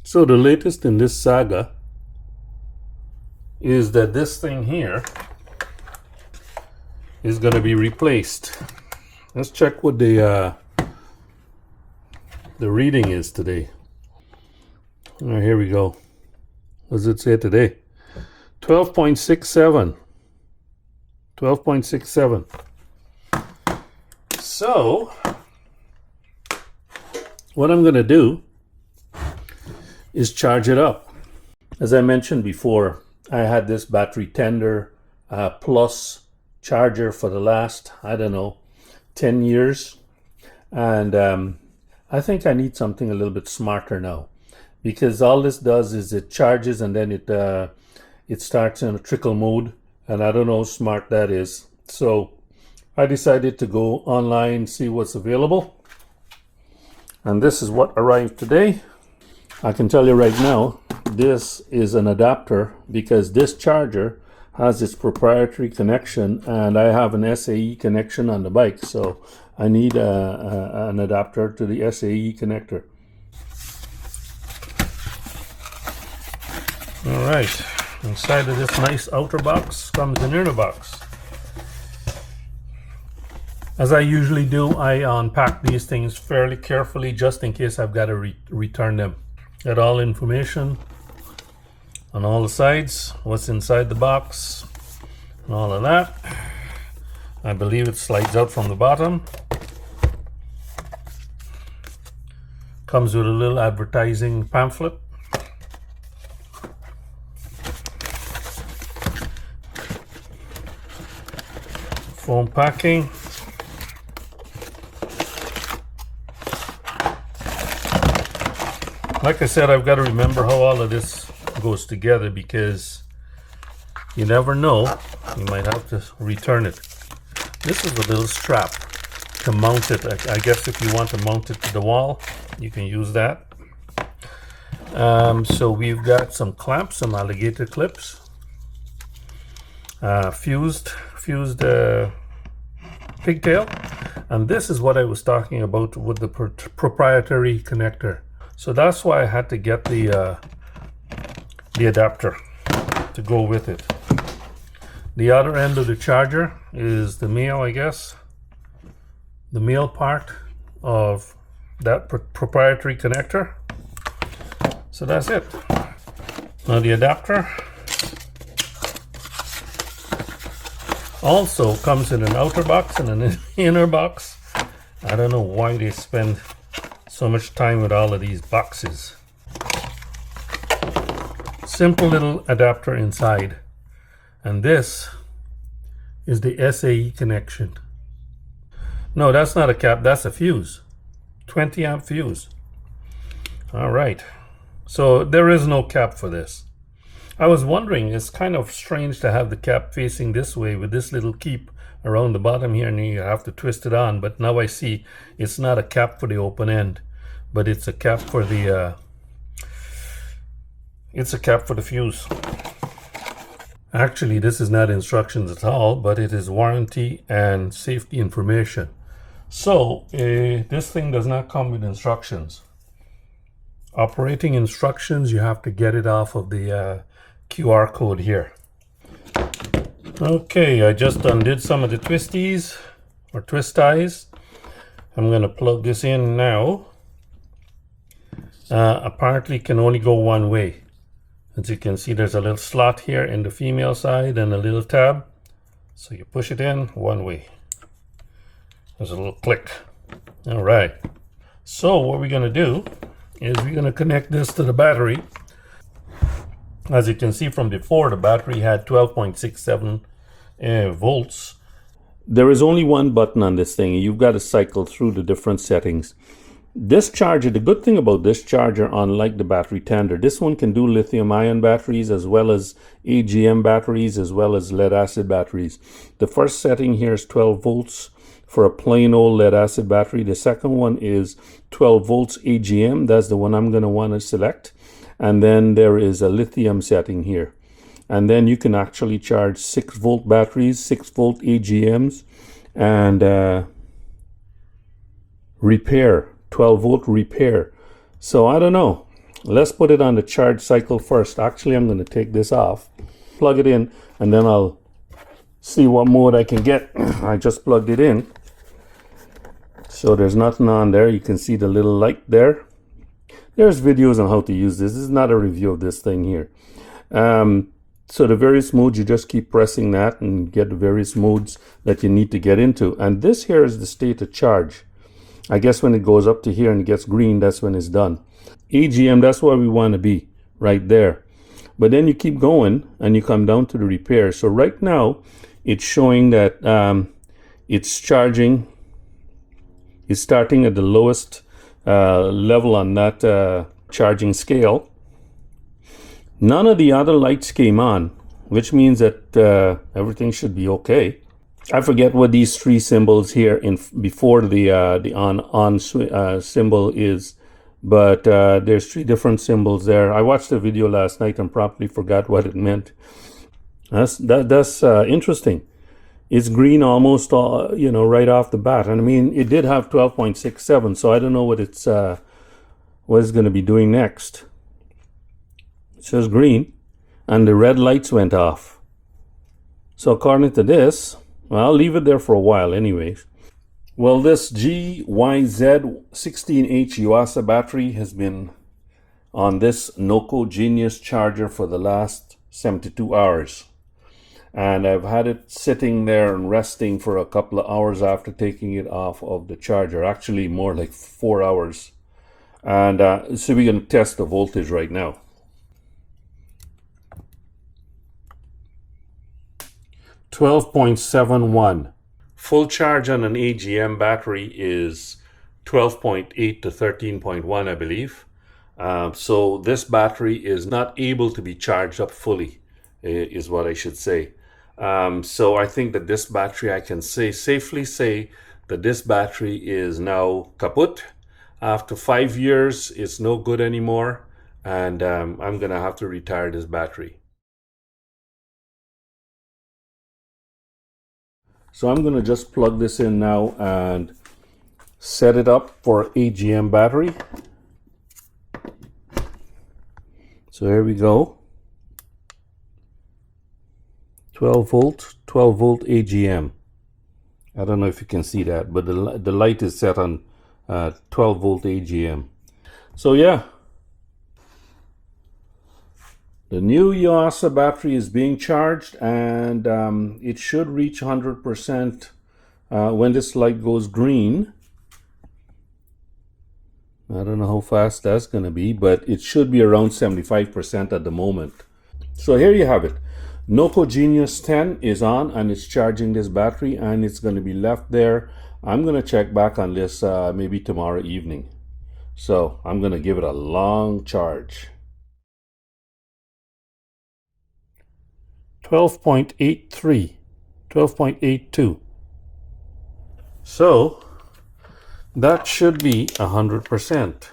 So the latest in this saga is that this thing here is going to be replaced. Let's check what the reading is today. All right, here we go. What does it say today? 12.67. 12.67. So what I'm going to do is charge it up. As I mentioned before, I had this battery tender plus charger for the last, I don't know, 10 years. And I think I need something a little bit smarter now, because all this does is it charges and then it starts in a trickle mode, and I don't know how smart that is. So I decided to go online, see what's available. And this is what arrived today. I can tell you right now, this is an adapter, because this charger has its proprietary connection and I have an SAE connection on the bike. So I need an adapter to the SAE connector. All right, inside of this nice outer box comes an inner box. As I usually do, I unpack these things fairly carefully just in case I've got to return them. Got all information on all the sides, what's inside the box, and all of that. I believe it slides out from the bottom. Comes with a little advertising pamphlet. Foam packing. Like I said, I've got to remember how all of this goes together, because you never know, you might have to return it. This is a little strap to mount it. I guess if you want to mount it to the wall, you can use that. So we've got some clamps, some alligator clips, fused pigtail, and this is what I was talking about with the proprietary connector. So that's why I had to get the adapter to go with it. The other end of the charger is the male, I guess, the male part of that proprietary connector. So that's it. Now the adapter also comes in an outer box and an inner box. I don't know why they spend so much time with all of these boxes. Simple little adapter inside, and this is the SAE connection. No, that's not a cap, that's a fuse. 20 amp fuse. All right, so there is no cap for this. I was wondering, it's kind of strange to have the cap facing this way with this little keep around the bottom here, and you have to twist it on, but now I see it's not a cap for the open end, but it's a cap for the fuse. Actually, this is not instructions at all, but it is warranty and safety information. So this thing does not come with instructions. Operating instructions, you have to get it off of the QR code here. Okay, I just undid some of the twisties or twist ties. I'm going to plug this in now. Apparently can only go one way. As you can see, there's a little slot here in the female side and a little tab. So you push it in one way. There's a little click. All right. So what we're going to do is we're going to connect this to the battery. As you can see from before, the battery had 12.67 volts. There is only one button on this thing. You've got to cycle through the different settings. This charger, the good thing about this charger, unlike the battery tender, this one can do lithium ion batteries as well as AGM batteries as well as lead acid batteries. The first setting here is 12 volts for a plain old lead acid battery. The second one is 12 volts AGM. That's the one I'm going to want to select. And then there is a lithium setting here. And then you can actually charge 6 volt batteries, 6 volt AGMs, and repair, 12 volt repair. So I don't know. Let's put it on the charge cycle first. Actually, I'm going to take this off, plug it in, and then I'll see what mode I can get. I just plugged it in. So there's nothing on there. You can see the little light there. There's videos on how to use this. This is not a review of this thing here. So the various modes, you just keep pressing that and get the various modes that you need to get into. And this here is the state of charge. I guess when it goes up to here and it gets green, that's when it's done. AGM, that's where we want to be, right there. But then you keep going and you come down to the repair. So right now, it's showing that it's charging. It's starting at the lowest level on that charging scale. None of the other lights came on, which means that everything should be okay. I forget what these three symbols here before the on symbol is, but there's three different symbols there. I watched the video last night and promptly forgot what it meant. That's interesting. It's green almost, right off the bat. And I mean, it did have 12.67, so I don't know what it's going to be doing next. It says green, and the red lights went off. So according to this, well, I'll leave it there for a while anyways. Well, this GYZ16H Yuasa battery has been on this NOCO Genius charger for the last 72 hours. And I've had it sitting there and resting for a couple of hours after taking it off of the charger. Actually, more like 4 hours. And so we're going to test the voltage right now. $12.71. Full charge on an AGM battery is 12.8 to 13.1, I believe. So this battery is not able to be charged up fully, is what I should say. So I think that this battery, I can safely say that this battery is now kaput. After 5 years, it's no good anymore, and I'm gonna have to retire this battery. So I'm gonna just plug this in now and set it up for AGM battery. So here we go. 12 volt AGM. I don't know if you can see that, but the light is set on 12 volt AGM. So yeah, the new Yuasa battery is being charged, and it should reach 100% when this light goes green. I don't know how fast that's going to be, but it should be around 75% at the moment. So here you have it. NOCO Genius 10 is on and it's charging this battery, and it's going to be left there. I'm going to check back on this maybe tomorrow evening. So I'm going to give it a long charge. 12.83, 12.82. So that should be 100%.